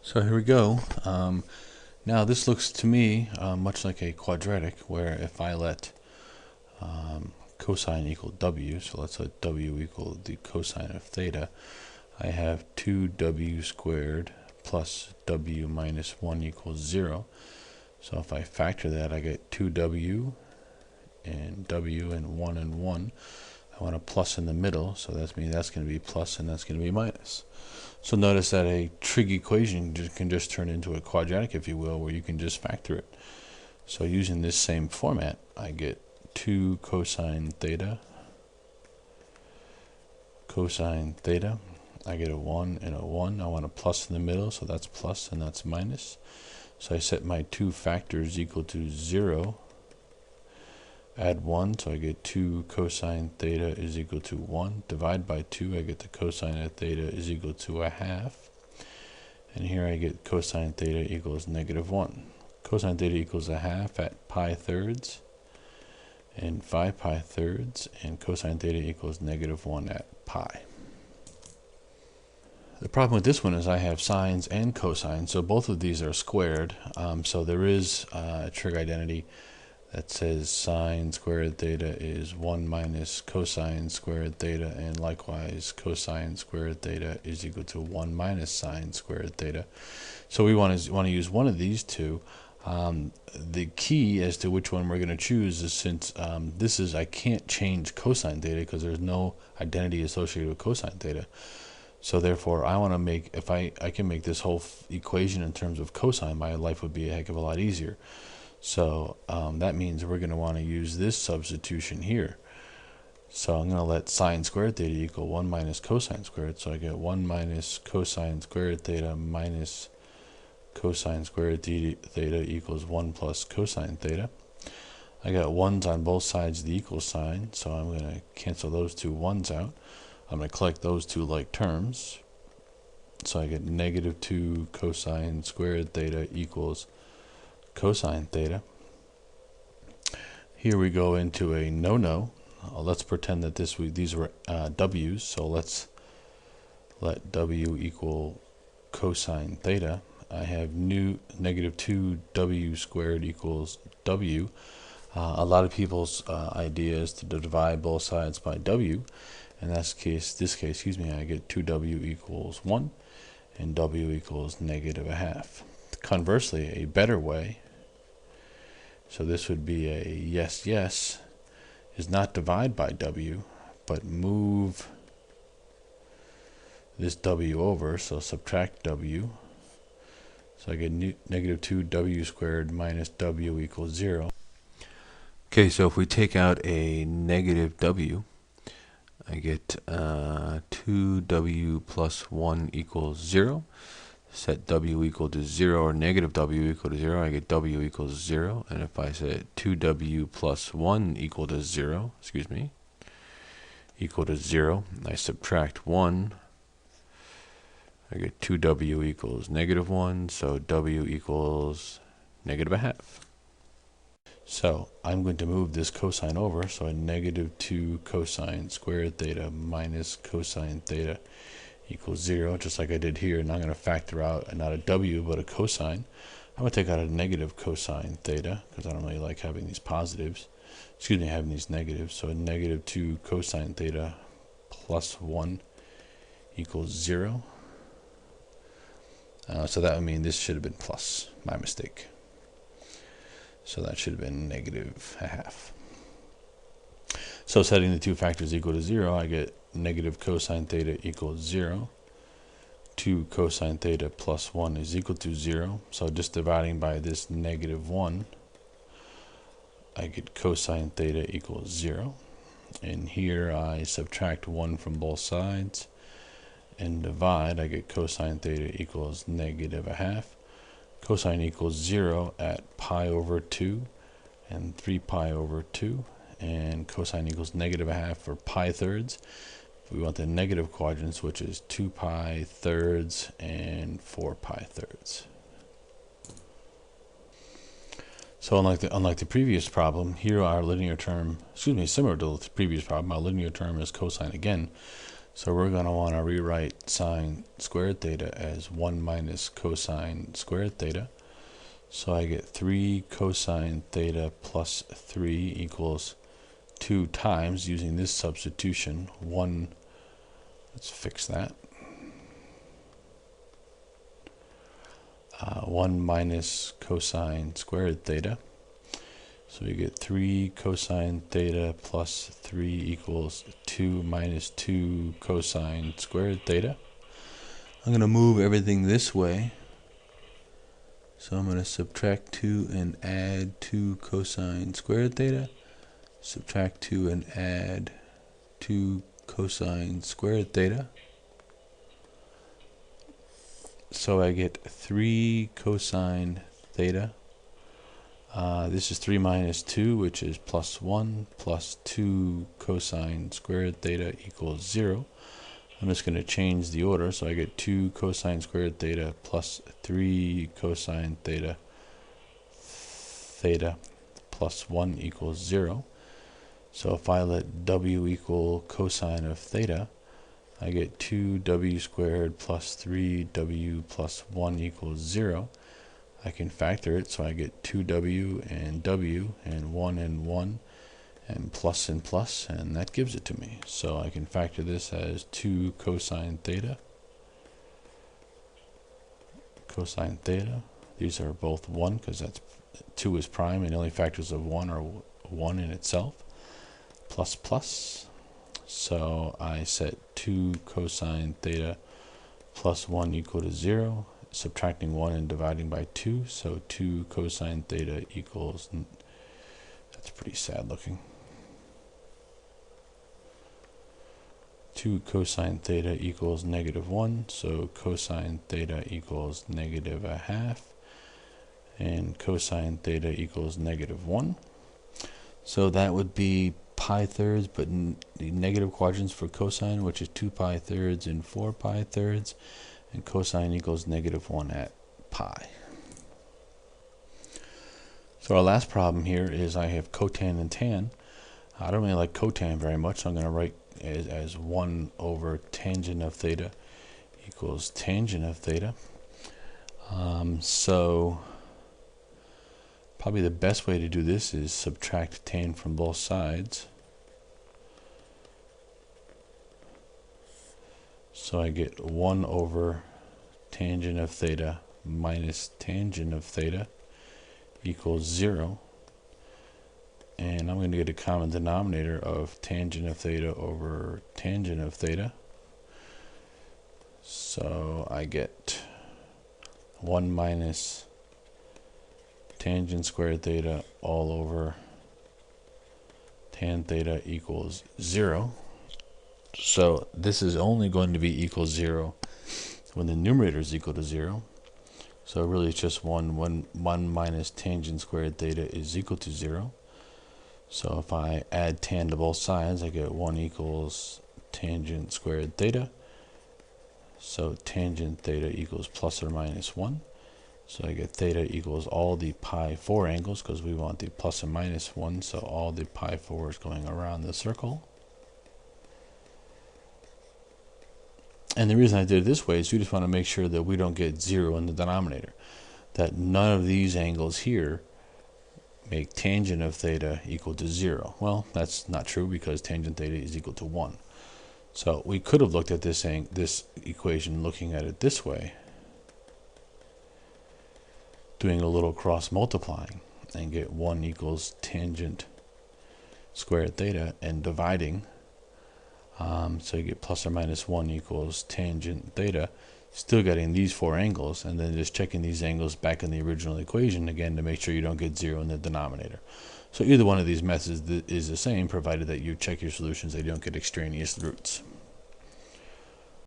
So here we go. Now this looks to me much like a quadratic, where if I let cosine equal w, so let's let w equal the cosine of theta, I have 2w squared plus w minus 1 equals 0. So if I factor that, I get 2w and 1 and 1. I want a plus in the middle, so that means that's going to be plus and that's going to be minus. So notice that a trig equation can just turn into a quadratic, if you will, where you can just factor it. So using this same format, I get 2 cosine theta. I get a 1 and a 1. I want a plus in the middle, so that's plus and that's minus. So I set my two factors equal to 0. Add 1, so I get 2 cosine theta is equal to 1. Divide by 2, I get the cosine of theta is equal to a half. And here I get cosine theta equals negative 1. Cosine theta equals a half at pi thirds and 5 pi thirds, and cosine theta equals negative 1 at pi. The problem with this one is I have sines and cosines, so both of these are squared. So there is a trig identity that says sine squared theta is 1 minus cosine squared theta, and likewise cosine squared theta is equal to 1 minus sine squared theta. So we want to use one of these two. The key as to which one we're going to choose is, since I can't change cosine theta because there's no identity associated with cosine theta. So therefore, I want to make, if I can make this whole equation in terms of cosine, my life would be a heck of a lot easier. So that means we're going to want to use this substitution here. So I'm going to let sine squared theta equal 1 minus cosine squared. So I get 1 minus cosine squared theta minus cosine squared theta equals 1 plus cosine theta. I got 1's on both sides of the equal sign, so I'm going to cancel those two 1's out. I'm going to collect those two like terms. So I get negative 2 cosine squared theta equals cosine theta. Here we go into a no-no. Let's pretend that these were w's, so let's let w equal cosine theta. I have negative 2w squared equals w. A lot of people's idea is to divide both sides by w. In this case, I get 2w equals 1 and w equals negative a half. Conversely, a better way, so this would be a yes, is not divide by w, but move this w over, so subtract w. So I get negative 2w squared minus w equals 0. Okay, so if we take out a negative w, I get 2w plus 1 equals 0. Set w equal to 0, or negative w equal to 0, I get w equals 0. And if I set 2w plus 1 equal to 0, equal to 0, I subtract 1, I get 2w equals negative 1, so w equals negative a half. So I'm going to move this cosine over, so a negative 2 cosine squared theta minus cosine theta equals 0, just like I did here. And I'm going to factor out not a w but a cosine. I'm going to take out a negative cosine theta because I don't really like having these positives. Having these negatives. So a negative 2 cosine theta plus 1 equals 0. So that would mean this should have been plus. My mistake. So that should have been negative a half. So setting the two factors equal to 0, I get negative cosine theta equals 0. 2 cosine theta plus 1 is equal to 0. So just dividing by this negative 1, I get cosine theta equals 0. And here I subtract 1 from both sides and divide. I get cosine theta equals negative a half. Cosine equals 0 at pi over 2 and 3 pi over 2. And cosine equals negative a half for pi thirds. We want the negative quadrants, which is 2 pi thirds and 4 pi thirds. So unlike the previous problem, here our linear term, similar to the previous problem, our linear term is cosine again. So we're going to want to rewrite sine squared theta as 1 minus cosine squared theta. So I get 3 cosine theta plus 3 equals 2 times, using this substitution, 1, let's fix that, 1 minus cosine squared theta. So we get 3 cosine theta plus 3 equals 2 minus 2 cosine squared theta. I'm going to move everything this way. So I'm going to subtract 2 and add 2 cosine squared theta. Subtract 2 and add 2 cosine squared theta. So I get 3 cosine theta. This is 3 minus 2, which is plus 1, plus 2 cosine squared theta equals 0. I'm just going to change the order, so I get 2 cosine squared theta plus 3 cosine theta plus 1 equals 0. So if I let w equal cosine of theta, I get 2w squared plus 3w plus 1 equals 0. I can factor it, so I get 2w and 1 and plus, and that gives it to me. So I can factor this as 2 cosine theta. Cosine theta. These are both 1 because that's 2 is prime, and the only factors of 1 are 1 in itself. Plus. So I set 2 cosine theta plus 1 equal to 0. Subtracting 1 and dividing by 2, so 2 cosine theta equals, that's pretty sad looking, 2 cosine theta equals -1, so cosine theta equals -1/2, and cosine theta equals -1. So that would be pi thirds, but the negative quadrants for cosine, which is 2 pi thirds and 4 pi thirds, and cosine equals -1 at pi. So our last problem here is I have cotan and tan. I don't really like cotan very much, so I'm going to write as 1 over tangent of theta equals tangent of theta. So probably the best way to do this is subtract tan from both sides. So I get 1 over tangent of theta minus tangent of theta equals 0. And I'm going to get a common denominator of tangent of theta over tangent of theta. So I get 1 minus tangent squared theta all over tan theta equals 0. So this is only going to be equal 0 when the numerator is equal to 0. So really it's just 1 minus tangent squared theta is equal to 0. So if I add tan to both sides, I get 1 equals tangent squared theta. So tangent theta equals plus or minus 1. So I get theta equals all the pi 4 angles, because we want the plus and minus 1, so all the pi 4s going around the circle. And the reason I did it this way is we just want to make sure that we don't get 0 in the denominator. That none of these angles here make tangent of theta equal to 0. Well, that's not true because tangent theta is equal to 1. So we could have looked at this equation looking at it this way, doing a little cross multiplying, and get 1 equals tangent squared theta and dividing. So you get plus or minus 1 equals tangent theta, still getting these 4 angles, and then just checking these angles back in the original equation again to make sure you don't get 0 in the denominator. So either one of these methods is the same, provided that you check your solutions, they don't get extraneous roots.